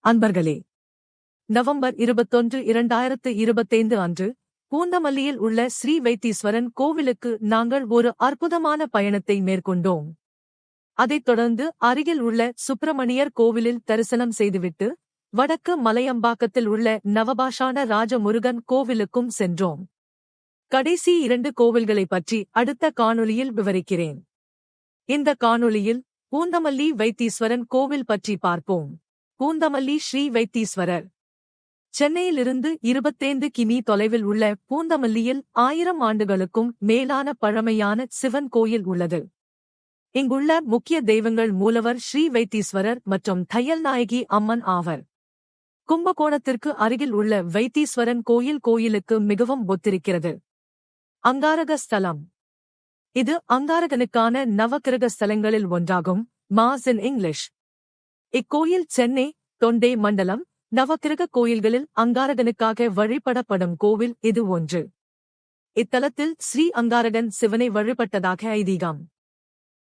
அன்பர்களே, நவம்பர் 21, 2025 அன்று பூந்தமல்லியில் உள்ள ஸ்ரீ வைத்தீஸ்வரன் கோவிலுக்கு நாங்கள் ஒரு அற்புதமான பயணத்தை மேற்கொண்டோம். அதைத் தொடர்ந்து அருகில் உள்ள சுப்பிரமணியர் கோவிலில் தரிசனம் செய்துவிட்டு வடக்கு மலையம்பாக்கத்தில் உள்ள நவபாஷான ராஜமுருகன் கோவிலுக்கும் சென்றோம். கடைசி 2 கோவில்களைப் பற்றி அடுத்த காணொளியில் விவரிக்கிறேன். இந்த காணொளியில் பூந்தமல்லி வைத்தீஸ்வரன் கோவில் பற்றி பார்ப்போம். பூந்தமல்லி ஸ்ரீ வைத்தீஸ்வரர் சென்னையிலிருந்து 25 கிமீ தொலைவில் உள்ள பூந்தமல்லியில் 1000 ஆண்டுகளுக்கும் மேலான பழமையான சிவன் கோயில் உள்ளது. இங்குள்ள முக்கிய தெய்வங்கள் மூலவர் ஸ்ரீ வைத்தீஸ்வரர் மற்றும் தையல்நாயகி அம்மன் ஆவர். கும்பகோணத்திற்கு அருகில் உள்ள வைத்தீஸ்வரன் கோயிலுக்கு மிகவும் ஒத்திருக்கிறது. அங்காரக ஸ்தலம். இது அங்காரகனுக்கான நவக்கிரக ஸ்தலங்களில் ஒன்றாகும். Mass in English. இக்கோயில் சென்னை, தொண்டை மண்டலம் நவக்கிரக கோயில்களில் அங்காரகனுக்காக வழிபடப்படும் கோவில் இது ஒன்று. இத்தலத்தில் ஸ்ரீ அங்காரகன் சிவனை வழிபட்டதாக ஐதீகம்.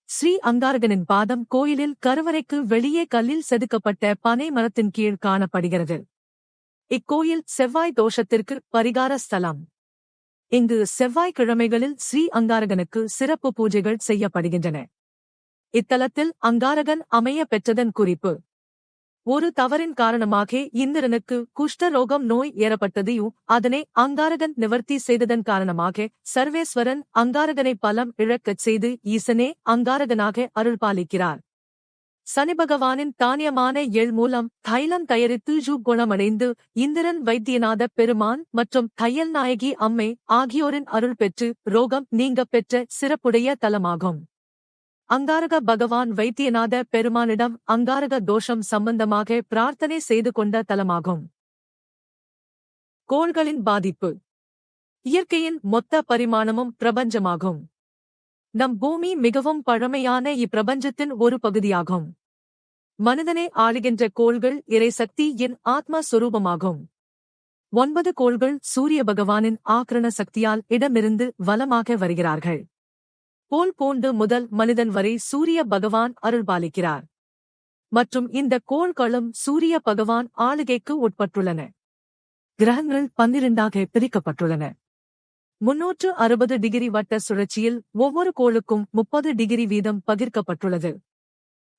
ஸ்ரீ அங்காரகனின் பாதம் கோயிலில் கருவறைக்கு வெளியே கல்லில் செதுக்கப்பட்ட பனை மரத்தின் கீழ் காணப்படுகிறது. இக்கோயில் செவ்வாய் தோஷத்திற்கு பரிகார ஸ்தலம். இங்கு செவ்வாய்க்கிழமைகளில் ஸ்ரீ அங்காரகனுக்கு சிறப்பு பூஜைகள் செய்யப்படுகின்றன. இத்தலத்தில் அங்காரகன் அமைய பெற்றதன் குறிப்பு. ஒரு தவறின் காரணமாக இந்திரனுக்கு குஷ்டரோகம் நோய் ஏற்பட்டதையும் அதனை அங்காரகன் நிவர்த்தி செய்ததன் காரணமாக சர்வேஸ்வரன் அங்காரகனை பலம் இழக்கச் செய்து ஈசனே அங்காரகனாக அருள்பாலிக்கிறார். சனிபகவானின் தானியமான எள் மூலம் தைலம் தயாரித்து குணமடைந்து இந்திரன் வைத்தியநாத பெருமான் மற்றும் தையல்நாயகி அம்மை ஆகியோரின் அருள் பெற்று ரோகம் நீங்கப் பெற்ற சிறப்புடைய தலமாகும். அங்காரக பகவான் வைத்தியநாத பெருமானிடம் அங்காரக தோஷம் சம்பந்தமாக பிரார்த்தனை செய்து கொண்ட தலமாகும். கோள்களின் பாதிப்பு. இயற்கையின் மொத்த பரிமாணமும் பிரபஞ்சமாகும். நம் பூமி மிகவும் பழமையான இப்பிரபஞ்சத்தின் ஒரு பகுதியாகும். மனிதனை ஆளுகின்ற கோள்கள் இறைசக்தியின் ஆத்ம சுரூபமாகும். 9 கோள்கள் சூரிய பகவானின் ஆக்கிரண சக்தியால் இடமிருந்து வலமாக வருகிறார்கள். போல் போன்று முதல் மனிதன் வரை சூரிய பகவான் அருள்பாலிக்கிறார். மற்றும் இந்த கோள்களும் சூரிய பகவான் ஆளுகைக்கு உட்பட்டுள்ளன. கிரகங்கள் 12ஆக பிரிக்கப்பட்டுள்ளன. 360 டிகிரி வட்ட சுழற்சியில் ஒவ்வொரு கோளுக்கும் 30 டிகிரி வீதம் பகிர்க்கப்பட்டுள்ளது.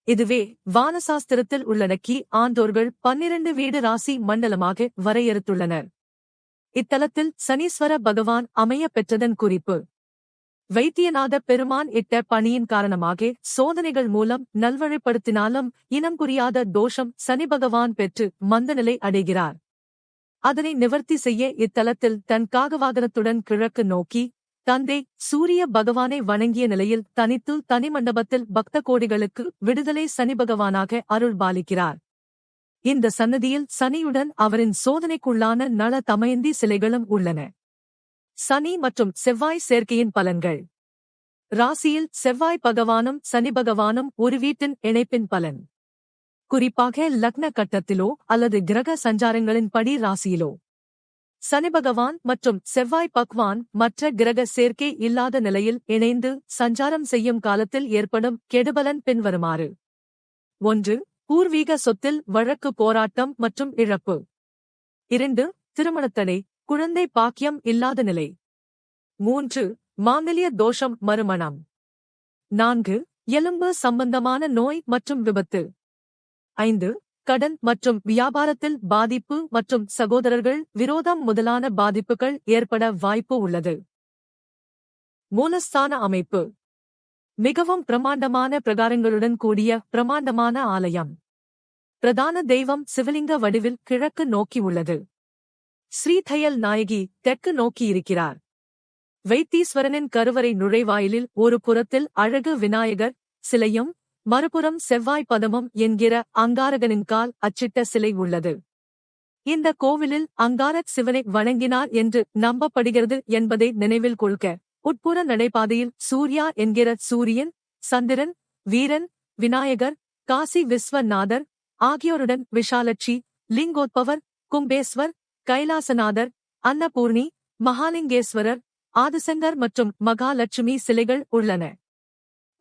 இதுவே வானசாஸ்திரத்தில் உள்ளடக்கி ஆண்டோர்கள் 12 வீடு ராசி மண்டலமாக வரையறுத்துள்ளனர். இத்தலத்தில் சனீஸ்வர பகவான் அமைய பெற்றதன் குறிப்பு. வைத்தியநாத பெருமான் இட்ட பணியின் காரணமாக சோதனைகள் மூலம் நல்வழிப்படுத்தினாலும் இனம் புரியாத தோஷம் சனி பகவான் பெற்று மந்தநிலை அடைகிறார். அதனை நிவர்த்தி செய்ய இத்தலத்தில் தன் காகவாகனத்துடன் கிழக்கு நோக்கி தந்தை சூரிய பகவானை வணங்கிய நிலையில் தனித்து தனிமண்டபத்தில் பக்த கோடிகளுக்கு விடுதலை சனி பகவானாக அருள்பாலிக்கிறார். இந்த சன்னதியில் சனியுடன் அவரின் சோதனைக்குள்ளான நள தமயந்தி சிலைகளும் உள்ளன. சனி மற்றும் செவ்வாய் சேர்க்கையின் பலன்கள். ராசியில் செவ்வாய் பகவானும் சனி பகவானும் ஒரு வீட்டின் இணைப்பின் பலன். குறிப்பாக லக்ன கட்டத்திலோ அல்லது கிரக சஞ்சாரங்களின் படி ராசியிலோ சனி பகவான் மற்றும் செவ்வாய் பகவான் மற்ற கிரக சேர்க்கை இல்லாத நிலையில் இணைந்து சஞ்சாரம் செய்யும் காலத்தில் ஏற்படும் கெடுபலன் பின்வருமாறு. 1. பூர்வீக சொத்தில் வழக்கு போராட்டம் மற்றும் இழப்பு. 2. திருமணத்தடை, குழந்தை பாக்கியம் இல்லாத நிலை. 3. மாங்கல்ய தோஷம் மறுமணம். 4. எலும்பு சம்பந்தமான நோய் மற்றும் விபத்து. 5. கடன் மற்றும் வியாபாரத்தில் பாதிப்பு மற்றும் சகோதரர்கள் விரோதம் முதலான பாதிப்புகள் ஏற்பட வாய்ப்பு உள்ளது. மூலஸ்தான அமைப்பு. மிகவும் பிரமாண்டமான பிரகாரங்களுடன் கூடிய பிரமாண்டமான ஆலயம். பிரதான தெய்வம் சிவலிங்க வடிவில் கிழக்கு நோக்கி உள்ளது. ஸ்ரீ தையல்நாயகி தெற்கு நோக்கி இருக்கிறார். வைத்தீஸ்வரனின் கருவறை நுழைவாயிலில் ஒரு புறத்தில் அழகு விநாயகர் சிலையும் மறுபுறம் செவ்வாய் பதமும் என்கிற அங்காரகனின் கால் அச்சிட்ட சிலை உள்ளது. இந்த கோவிலில் அங்காரக் சிவனை வணங்கினார் என்று நம்பப்படுகிறது என்பதை நினைவில் கொள்க. உட்புற நடைபாதையில் சூர்யா என்கிற சூரியன், சந்திரன், வீரன், விநாயகர், காசி விஸ்வநாதர் ஆகியோருடன் விஷாலட்சி, லிங்கோத்பவர், கும்பேஸ்வர், கைலாசநாதர், அன்னபூர்ணி, மகாலிங்கேஸ்வரர், ஆதிசங்கர் மற்றும் மகாலட்சுமி சிலைகள் உள்ளன.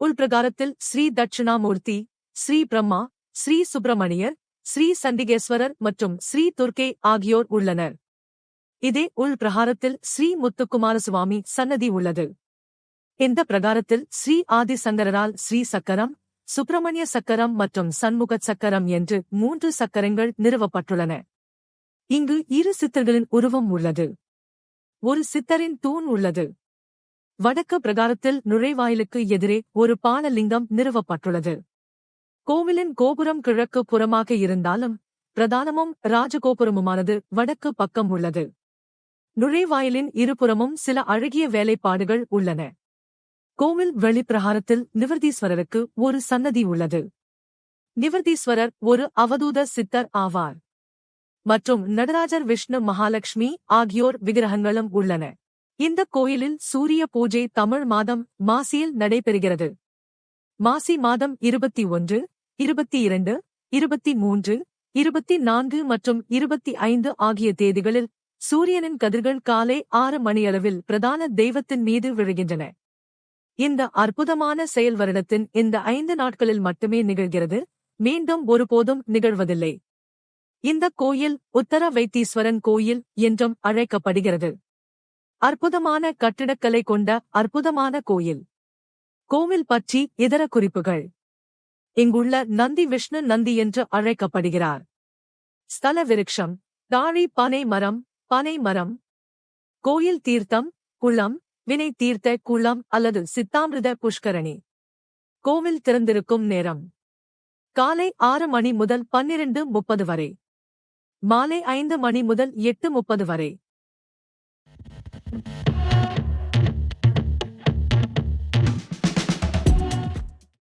உள்பிரகாரத்தில் ஸ்ரீ தட்சிணாமூர்த்தி, ஸ்ரீ பிரம்மா, ஸ்ரீ சுப்பிரமணியர், ஸ்ரீ சண்டிகேஸ்வரர் மற்றும் ஸ்ரீ துர்க்கை ஆகியோர் உள்ளனர். இதே உள் பிரகாரத்தில் ஸ்ரீ முத்துக்குமாரசுவாமி சன்னதி உள்ளது. இந்த பிரகாரத்தில் ஸ்ரீ ஆதிசங்கரால் ஸ்ரீ சக்கரம், சுப்பிரமணிய சக்கரம் மற்றும் சண்முக சக்கரம் என்று 3 சக்கரங்கள் நிறுவப்பட்டுள்ளன. இங்கு 2 சித்தர்களின் உருவம் உள்ளது. ஒரு சித்தரின் தூண் உள்ளது. வடக்கு பிரகாரத்தில் நுழைவாயிலுக்கு எதிரே ஒரு பானலிங்கம் நிறுவப்பட்டுள்ளது. கோவிலின் கோபுரம் கிழக்கு புறமாக இருந்தாலும் பிரதானமும் ராஜகோபுரமுமானது வடக்கு பக்கம் உள்ளது. நுழைவாயிலின் இருபுறமும் சில அழகிய வேலைப்பாடுகள் உள்ளன. கோவில் வெளிப்பிரகாரத்தில் நிவர்த்தீஸ்வரருக்கு ஒரு சன்னதி உள்ளது. நிவர்த்தீஸ்வரர் ஒரு அவதூத சித்தர் ஆவார். மற்றும் நடராஜர், விஷ்ணு, மகாலட்சுமி ஆகியோர் விக்கிரகங்களும் உள்ளன. இந்த கோயிலில் சூரிய பூஜை தமிழ் மாதம் மாசியில் நடைபெறுகிறது. மாசி மாதம் 21, 22, 23, 24 மற்றும் 25 ஆகிய தேதிகளில் சூரியனின் கதிர்கள் காலை 6 மணியளவில் பிரதான தெய்வத்தின் மீது விழுகின்றன. இந்த அற்புதமான செயல் வருடத்தின் இந்த 5 நாட்களில் மட்டுமே நிகழ்கிறது, மீண்டும் ஒருபோதும் நிகழ்வதில்லை. இந்த கோயில் உத்தர வைத்தீஸ்வரன் கோயில் என்றும் அழைக்கப்படுகிறது. அற்புதமான கட்டிடக்கலை கொண்ட அற்புதமான கோயில். கோவில் பற்றி இதர குறிப்புகள். இங்குள்ள நந்தி விஷ்ணு நந்தி என்று அழைக்கப்படுகிறார். ஸ்தல விருட்சம் தாழி பனை மரம், பனை மரம். கோயில் தீர்த்தம் குளம், வினை தீர்த்த குளம் அல்லது சித்தாமிர்த புஷ்கரணி. கோவில் திறந்திருக்கும் நேரம் காலை 6 மணி முதல் 12:30 வரை, மாலை 5 மணி முதல் 8:30 வரை.